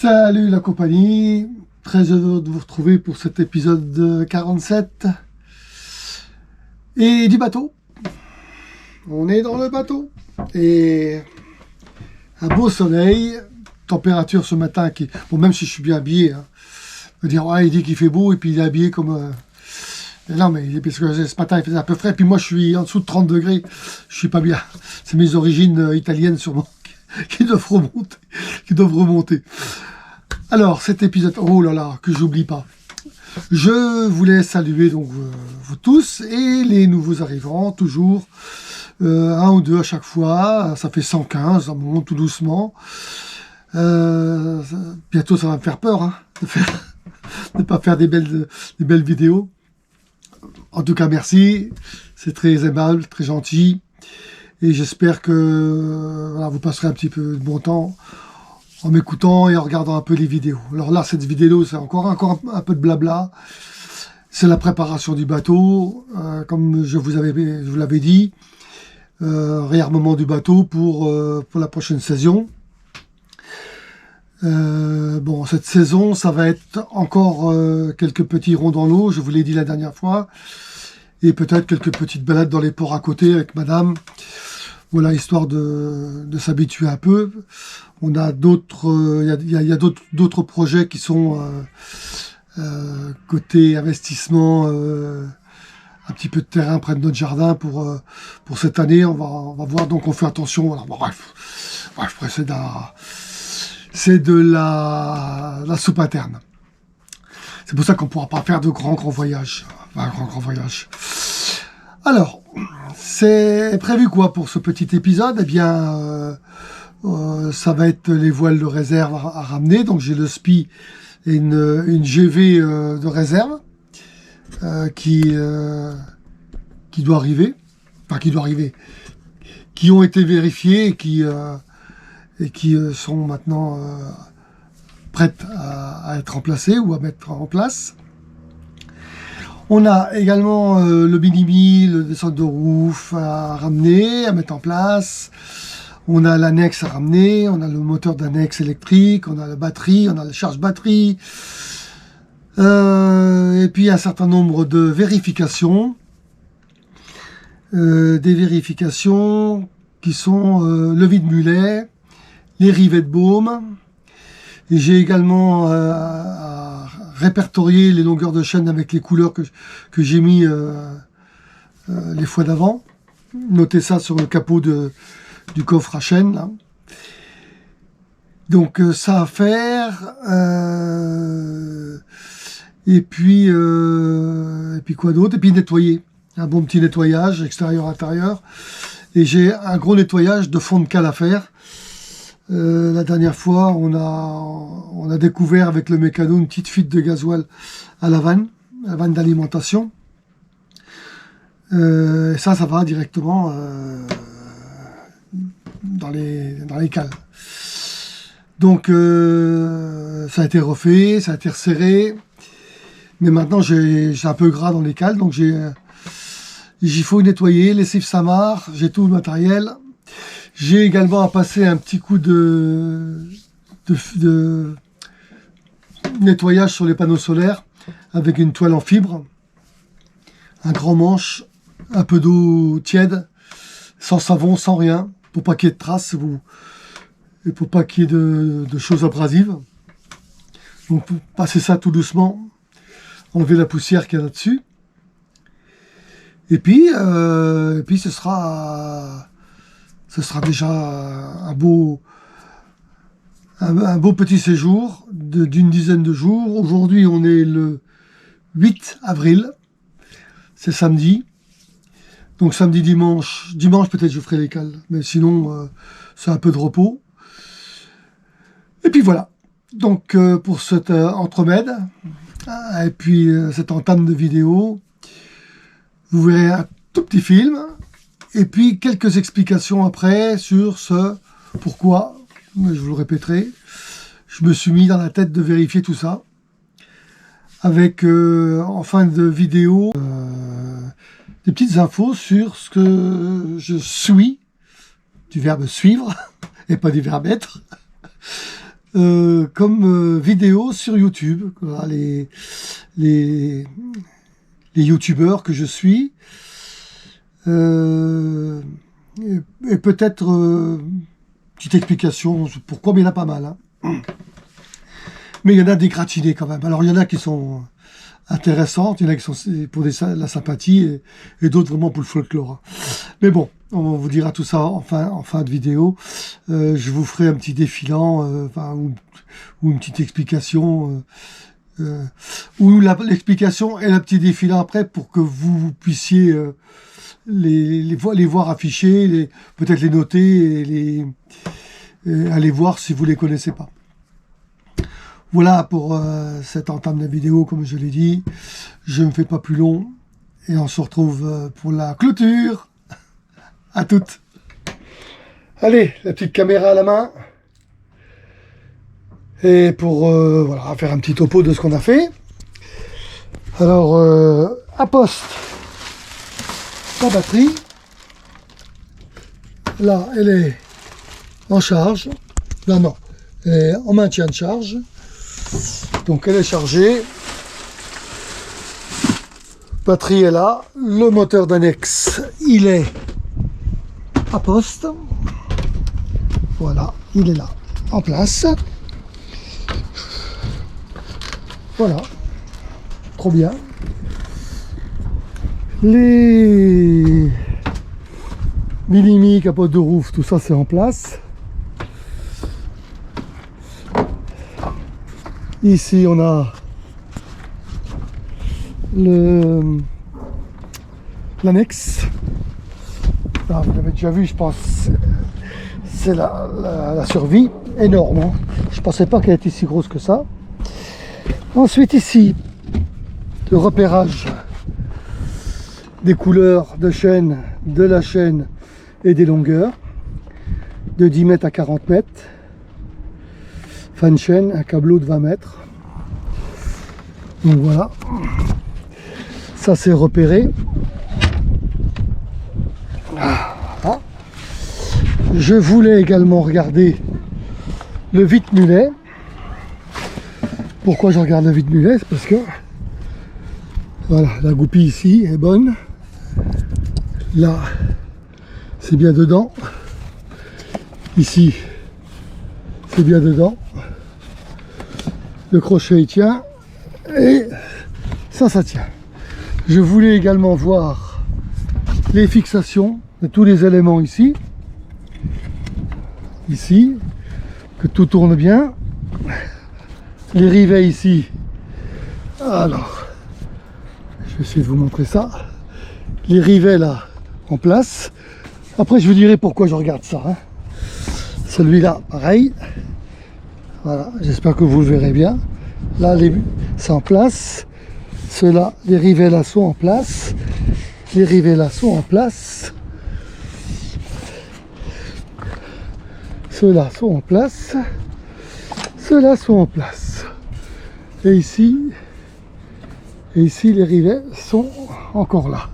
Salut la compagnie, très heureux de vous retrouver pour cet épisode 47 et du bateau. On est dans le bateau et un beau soleil, température ce matin qui, bon, même si je suis bien habillé, hein, on va dire ouais, il dit qu'il fait beau et puis il est habillé comme non, mais parce que ce matin il faisait un peu frais, puis moi je suis en dessous de 30 degrés, je suis pas bien. C'est mes origines italiennes sûrement qui doivent remonter. Alors, cet épisode, oh là là, que j'oublie pas. Je voulais saluer donc vous tous et les nouveaux arrivants, toujours un ou deux à chaque fois. Ça fait 115, on monte tout doucement. Bientôt, ça va me faire peur hein, de pas faire des belles vidéos. En tout cas, merci. C'est très aimable, très gentil. Et j'espère que voilà, vous passerez un petit peu de bon temps en m'écoutant et en regardant un peu les vidéos. Alors là, cette vidéo, c'est encore un peu de blabla. C'est la préparation du bateau, comme je vous l'avais dit. Réarmement du bateau pour la prochaine saison. Bon, cette saison, ça va être encore quelques petits ronds dans l'eau, je vous l'ai dit la dernière fois. Et peut-être quelques petites balades dans les ports à côté avec madame. Voilà, histoire de s'habituer un peu. On a d'autres, il y a d'autres projets qui sont côté investissement, un petit peu de terrain près de notre jardin pour cette année. On va voir, donc on fait attention. Voilà, bon, bref, c'est de la soupe interne. C'est pour ça qu'on ne pourra pas faire de grands voyages. Enfin, grand voyage. Alors, c'est prévu quoi pour ce petit épisode? Eh bien, ça va être les voiles de réserve à ramener. Donc j'ai le SPI et une GV de réserve qui doit arriver. Enfin, qui ont été vérifiées et qui sont maintenant prêtes à être remplacées ou à mettre en place. On a également le mini-mi, le descente de roof à ramener, à mettre en place. On a l'annexe à ramener, on a le moteur d'annexe électrique, on a la batterie, on a la charge batterie. Et puis un certain nombre de vérifications. Des vérifications qui sont le vide-mulet, les rivets de baume. Et j'ai également à répertorier les longueurs de chaîne avec les couleurs que j'ai mis les fois d'avant. Notez ça sur le capot du coffre à chaîne. Là. Donc ça à faire. Et puis quoi d'autre? Et puis nettoyer. Un bon petit nettoyage extérieur-intérieur. Et j'ai un gros nettoyage de fond de cale à faire. La dernière fois, on a découvert avec le mécano une petite fuite de gasoil à la vanne d'alimentation. Et ça va directement dans les cales. Donc, ça a été refait, ça a été resserré. Mais maintenant, j'ai un peu gras dans les cales, donc il faut nettoyer, lessive Samar, j'ai tout le matériel. J'ai également à passer un petit coup de nettoyage sur les panneaux solaires avec une toile en fibre, un grand manche, un peu d'eau tiède, sans savon, sans rien, pour pas qu'il y ait de traces et pour pas qu'il y ait de choses abrasives. Donc pour passer ça tout doucement, enlever la poussière qu'il y a là-dessus. Et puis ce sera déjà un beau petit séjour d'une dizaine de jours. Aujourd'hui, on est le 8 avril. C'est samedi. Donc samedi, dimanche peut-être je ferai les cales. Mais sinon, c'est un peu de repos. Et puis voilà. Donc pour cette entremède, et puis cette entame de vidéo, vous verrez un tout petit film. Et puis, quelques explications après sur ce pourquoi, je vous le répéterai, je me suis mis dans la tête de vérifier tout ça. Avec, en fin de vidéo, des petites infos sur ce que je suis, du verbe suivre, et pas du verbe être, comme vidéo sur YouTube. Voilà, les youtubeurs que je suis. Et peut-être petite explication sur pourquoi, mais il y en a pas mal. Hein. Mais il y en a des gratinés quand même. Alors il y en a qui sont intéressantes, il y en a qui sont pour la sympathie et d'autres vraiment pour le folklore. Mais bon, on vous dira tout ça en fin de vidéo. Je vous ferai un petit défilant ou une petite explication ou l'explication et le petit défilant après pour que vous puissiez les voir affichés, peut-être les noter et aller voir si vous les connaissez pas. Voilà pour cette entame de vidéo, comme je l'ai dit. Je ne fais pas plus long et on se retrouve pour la clôture. À toutes. Allez, la petite caméra à la main. Et pour voilà, faire un petit topo de ce qu'on a fait. Alors, à poste, la batterie. Là, elle est en charge. Là, non. Elle est en maintien de charge. Donc elle est chargée. Batterie est là. Le moteur d'annexe, il est à poste. Voilà, il est là, en place. Voilà. Trop bien. Les minimi, capote de roue, tout ça c'est en place. Ici, on a l'annexe. Vous l'avez déjà vu, je pense. C'est la survie énorme. Hein. Je ne pensais pas qu'elle était si grosse que ça. Ensuite, ici, le repérage des couleurs de chaîne, de la chaîne et des longueurs, de 10 mètres à 40 mètres. Fin de chaîne, un câbleau de 20 mètres. Donc voilà, ça c'est repéré. Voilà. Je voulais également regarder le vide-mulet. Pourquoi je regarde le vide-mulet? C'est parce que voilà, la goupille ici est bonne. Là, c'est bien dedans. Ici, c'est bien dedans. Le crochet il tient et ça tient. Je voulais également voir les fixations de tous les éléments ici, que tout tourne bien. Les rivets ici, alors je vais essayer de vous montrer ça. Les rivets là en place. Après je vous dirai pourquoi je regarde ça. Hein. Celui-là pareil. Voilà, j'espère que vous le verrez bien. Là, c'est en place. Ceux-là, les rivets là sont en place. Les rivets là sont en place. Ceux-là sont en place. Ceux-là sont en place. Et ici, les rivets sont encore là.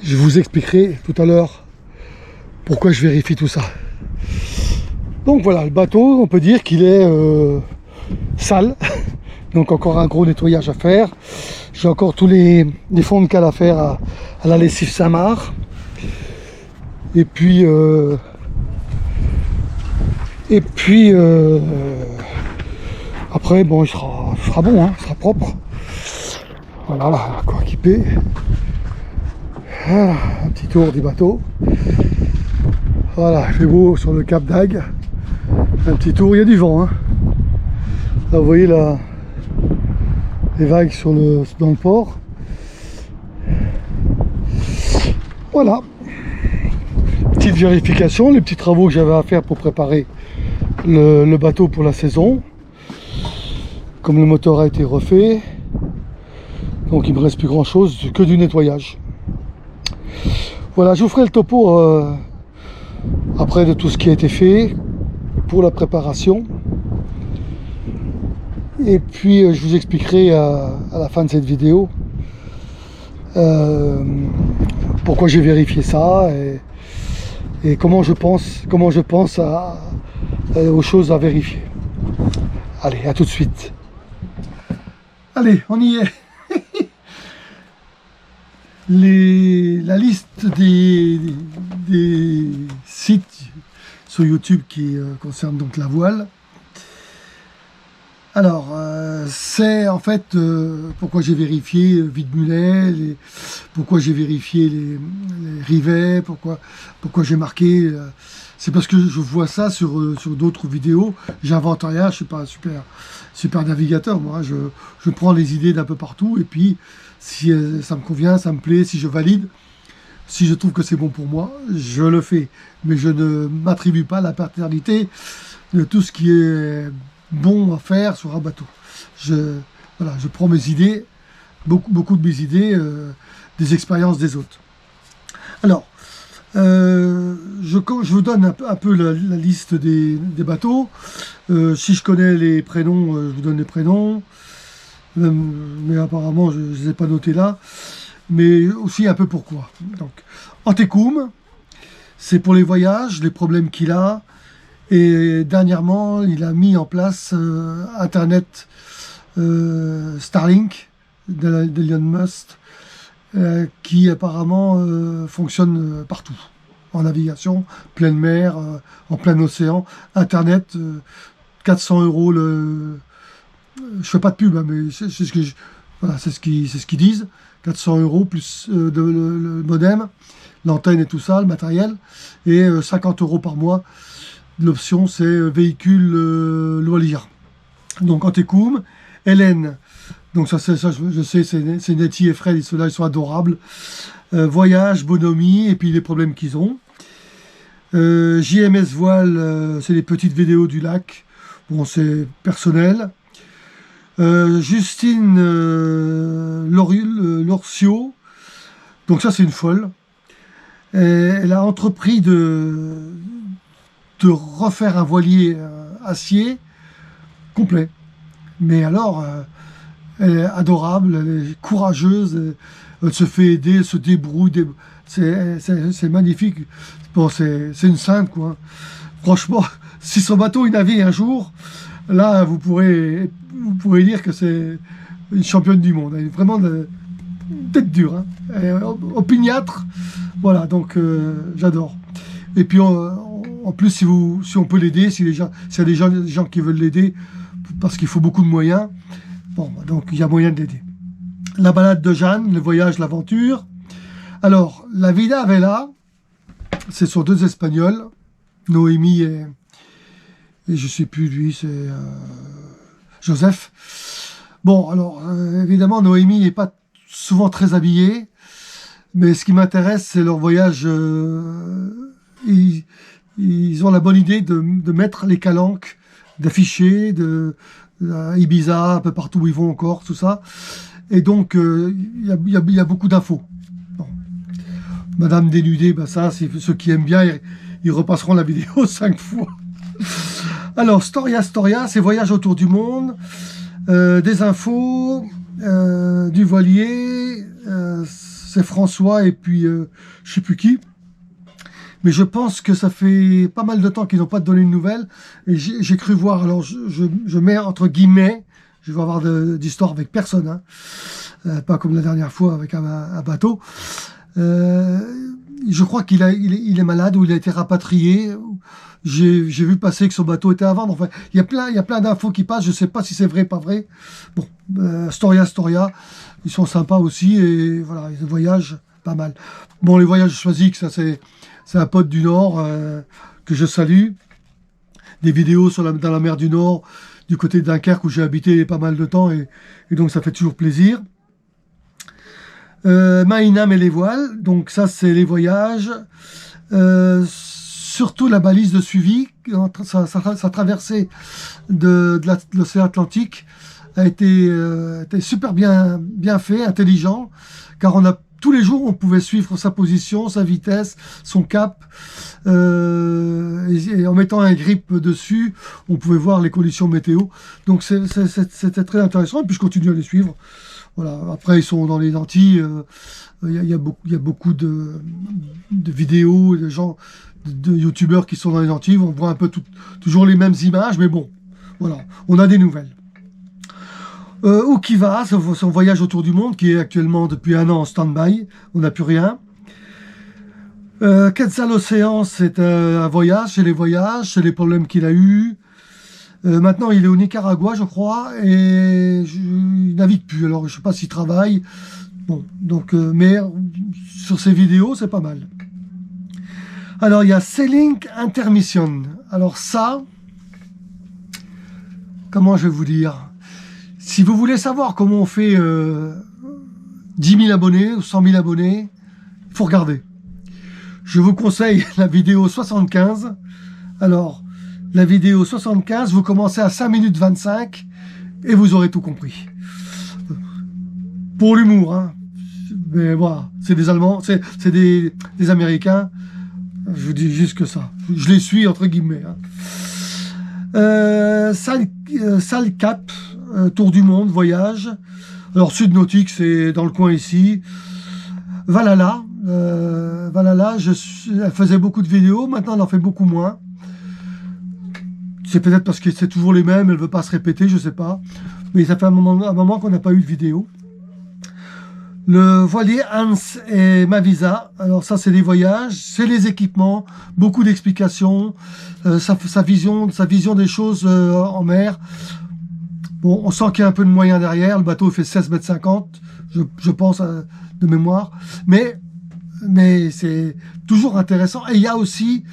Je vous expliquerai tout à l'heure pourquoi je vérifie tout ça. Donc voilà, le bateau, on peut dire qu'il est sale. Donc encore un gros nettoyage à faire. J'ai encore tous les fonds de cale à faire à la lessive Saint-Marc. Et puis après, bon, il sera bon, hein, il sera propre. Voilà, là, encore équipé. Voilà, un petit tour du bateau. Voilà, il fait beau sur le cap d'Agde. Un petit tour, il y a du vent. Hein. Là, vous voyez les vagues dans le port. Voilà. Petite vérification, les petits travaux que j'avais à faire pour préparer le bateau pour la saison. Comme le moteur a été refait, donc il ne me reste plus grand chose que du nettoyage. Voilà, je vous ferai le topo après de tout ce qui a été fait pour la préparation. Et puis je vous expliquerai à la fin de cette vidéo pourquoi j'ai vérifié ça et comment je pense aux choses à vérifier. Allez, à tout de suite. Allez, on y est. La liste des sites sur YouTube qui concernent donc la voile. Alors, c'est en fait pourquoi j'ai vérifié vide-mulet, pourquoi j'ai vérifié les rivets, pourquoi j'ai marqué. C'est parce que je vois ça sur d'autres vidéos. J'invente rien, je suis pas un super navigateur, moi. Je prends les idées d'un peu partout et puis si ça me convient, ça me plaît, si je valide, si je trouve que c'est bon pour moi, je le fais. Mais je ne m'attribue pas la paternité de tout ce qui est bon à faire sur un bateau. Voilà, je prends mes idées, beaucoup de mes idées, des expériences des autres. Alors, je vous donne un peu la liste des bateaux. Si je connais les prénoms, je vous donne les prénoms. Mais apparemment, je ne les ai pas notés là. Mais aussi un peu pourquoi. Donc, Antekum, c'est pour les voyages, les problèmes qu'il a. Et dernièrement, il a mis en place Internet Starlink d'Elon Musk, qui apparemment fonctionne partout, en navigation, pleine mer, en plein océan. Internet, 400 €. Je fais pas de pub, hein, mais c'est ce que voilà, c'est ce qu'ils disent. 400 € plus le modem, l'antenne et tout ça, le matériel, et 50 € par mois. L'option, c'est véhicule loisir. Donc Antekum, Hélène, donc ça je sais, c'est Nettie et Fred, ceux-là ils sont adorables. Voyage, bonhomie, et puis les problèmes qu'ils ont. JMS Voile, c'est les petites vidéos du lac. Bon, c'est personnel. Justine Lorcio, donc ça c'est une folle. Elle a entrepris de refaire un voilier acier complet. Mais alors, elle est adorable, elle est courageuse, elle se fait aider, elle se débrouille, c'est magnifique. Bon, c'est une sainte, quoi. Franchement, si son bateau il navigue un jour, là, vous pourrez dire que c'est une championne du monde. Elle est vraiment une tête dure, hein. Elle est opiniâtre. Voilà, donc j'adore. Et puis, en plus, si on peut l'aider, s'il y a des gens qui veulent l'aider, parce qu'il faut beaucoup de moyens, bon, donc il y a moyen de l'aider. La balade de Jeanne, le voyage, l'aventure. Alors, la Vida Vela, ce sont deux Espagnols, Noémie et je sais plus, lui, c'est Joseph. Bon, alors, évidemment, Noémie n'est pas souvent très habillée, mais ce qui m'intéresse, c'est leur voyage. Ils ont la bonne idée de mettre les calanques, d'afficher, Ibiza, un peu partout où ils vont encore, tout ça. Et donc, il y a beaucoup d'infos. Bon. Madame dénudée, ben ça, c'est ceux qui aiment bien, ils repasseront la vidéo 5 fois. Alors, Storia, c'est voyage autour du monde, des infos, du voilier, c'est François et puis je sais plus qui. Mais je pense que ça fait pas mal de temps qu'ils n'ont pas donné de nouvelles. Et j'ai cru voir, alors je mets entre guillemets, je vais avoir d'histoire avec personne, hein, pas comme la dernière fois avec un bateau. Je crois qu'il est malade ou il a été rapatrié. J'ai vu passer que son bateau était à vendre. Enfin, il y a plein d'infos qui passent. Je sais pas si c'est vrai, pas vrai. Bon, Storia, ils sont sympas aussi et voilà, ils voyagent pas mal. Bon, les voyages choisis, que ça c'est un pote du Nord que je salue. Des vidéos dans la mer du Nord, du côté de Dunkerque où j'ai habité pas mal de temps et donc ça fait toujours plaisir. Maïnam et les voiles, donc ça c'est les voyages. Surtout la balise de suivi, sa traversée de l'océan Atlantique a été super bien fait, intelligent, car tous les jours on pouvait suivre sa position, sa vitesse, son cap, et en mettant un grip dessus, on pouvait voir les conditions météo. Donc c'était très intéressant, et puis je continue à les suivre. Voilà. Après, ils sont dans les Antilles. Il y a beaucoup de vidéos, de gens de youtubeurs qui sont dans les Antilles. On voit un peu toujours les mêmes images, mais bon, voilà, on a des nouvelles. Où qui va, son voyage autour du monde, qui est actuellement depuis 1 an en stand-by, on n'a plus rien. Quetzal Océan, c'est un voyage, c'est les voyages, c'est les problèmes qu'il a eus. Maintenant, il est au Nicaragua, je crois, et il navigue plus. Alors, je sais pas s'il travaille. Bon, donc, mais sur ses vidéos, c'est pas mal. Alors, il y a Sailing Intermission. Alors ça, comment je vais vous dire? Si vous voulez savoir comment on fait 10 000 abonnés ou 100 000 abonnés, il faut regarder. Je vous conseille la vidéo 75. Alors, la vidéo 75, vous commencez à 5 minutes 25 et vous aurez tout compris. Pour l'humour, hein. Mais voilà, c'est des Allemands, c'est des Américains. Je vous dis juste que ça. Je les suis, entre guillemets. Hein. Salcap, tour du monde, voyage. Alors, Sud Nautique, c'est dans le coin ici. Valhalla. Valhalla, elle faisait beaucoup de vidéos. Maintenant, elle en fait beaucoup moins. C'est peut-être parce que c'est toujours les mêmes, elle ne veut pas se répéter, je ne sais pas. Mais ça fait un moment qu'on n'a pas eu de vidéo. Le voilier Hans et Mavisa, alors ça c'est les voyages, c'est les équipements, beaucoup d'explications, sa vision des choses en mer. Bon, on sent qu'il y a un peu de moyens derrière, le bateau fait 16,50 m, je pense de mémoire, mais c'est toujours intéressant. Et il y a aussi,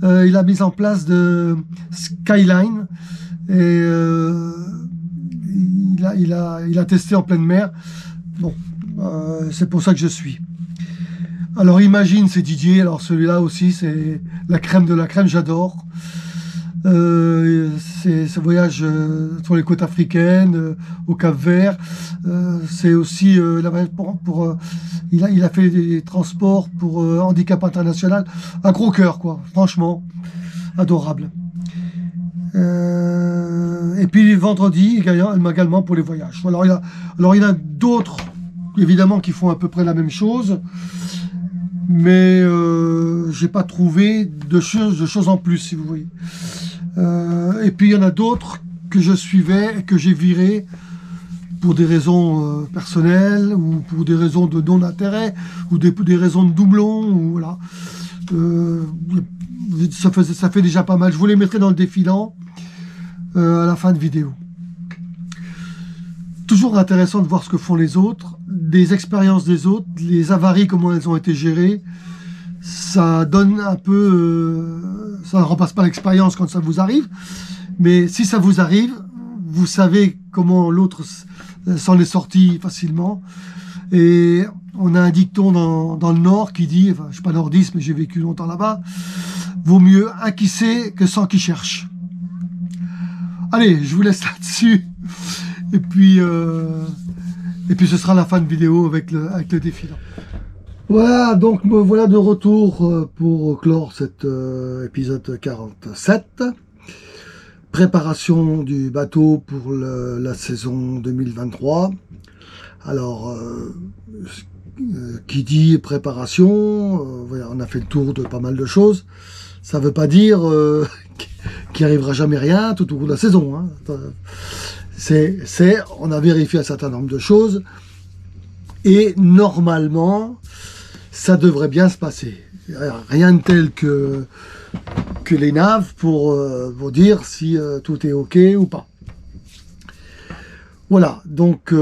il a mis en place de Skyline, et il a testé en pleine mer. Bon. C'est pour ça que je suis. Alors Imagine, c'est Didier. Alors celui-là aussi, c'est la crème de la crème, j'adore. C'est ce voyage sur les côtes africaines, au Cap-Vert. C'est aussi il a fait des transports pour Handicap International. Un gros cœur, quoi. Franchement, adorable. Et puis vendredi, également pour les voyages. Alors il y a d'autres, évidemment, qui font à peu près la même chose, mais j'ai pas trouvé de choses en plus, si vous voyez. Et puis il y en a d'autres que je suivais et que j'ai viré pour des raisons personnelles, ou pour des raisons de non-intérêt, ou des raisons de doublons, ou voilà. Ça fait déjà pas mal. Je vous les mettrai dans le défilant à la fin de vidéo. Toujours intéressant de voir ce que font les autres, des expériences des autres, les avaries, comment elles ont été gérées. Ça donne un peu... ça ne remplace pas l'expérience quand ça vous arrive, mais si ça vous arrive, vous savez comment l'autre s'en est sorti facilement. Et on a un dicton dans le Nord qui dit, enfin, je ne suis pas nordiste, mais j'ai vécu longtemps là-bas, vaut mieux un qui sait que 100 qui cherchent. Allez, je vous laisse là-dessus. Et puis ce sera la fin de vidéo avec le défilant. Voilà, donc me voilà de retour pour clore cet épisode 47. Préparation du bateau pour la saison 2023. Alors, qui dit préparation, voilà, on a fait le tour de pas mal de choses. Ça ne veut pas dire qu'il n'arrivera jamais rien tout au cours de la saison. Hein. On a vérifié un certain nombre de choses et normalement, ça devrait bien se passer. Rien de tel que les naves pour dire si tout est OK ou pas. Voilà, donc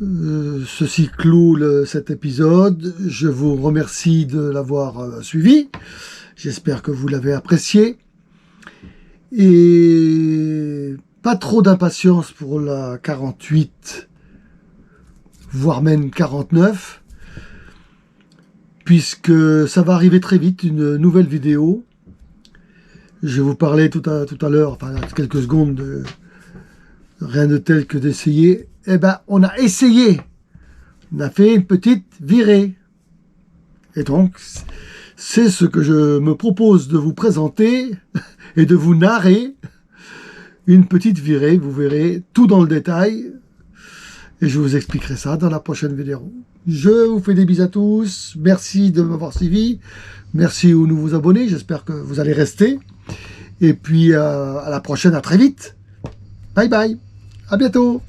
ceci clôt cet épisode. Je vous remercie de l'avoir suivi. J'espère que vous l'avez apprécié. Et pas trop d'impatience pour la 48, voire même 49, puisque ça va arriver très vite, une nouvelle vidéo. Je vais vous parler tout à l'heure, enfin quelques secondes, de rien de tel que d'essayer. Eh ben, on a essayé. On a fait une petite virée. Et donc, c'est ce que je me propose de vous présenter et de vous narrer. Une petite virée, vous verrez tout dans le détail. Et je vous expliquerai ça dans la prochaine vidéo. Je vous fais des bisous à tous. Merci de m'avoir suivi. Merci aux nouveaux abonnés. J'espère que vous allez rester. Et puis à la prochaine, à très vite. Bye bye. À bientôt.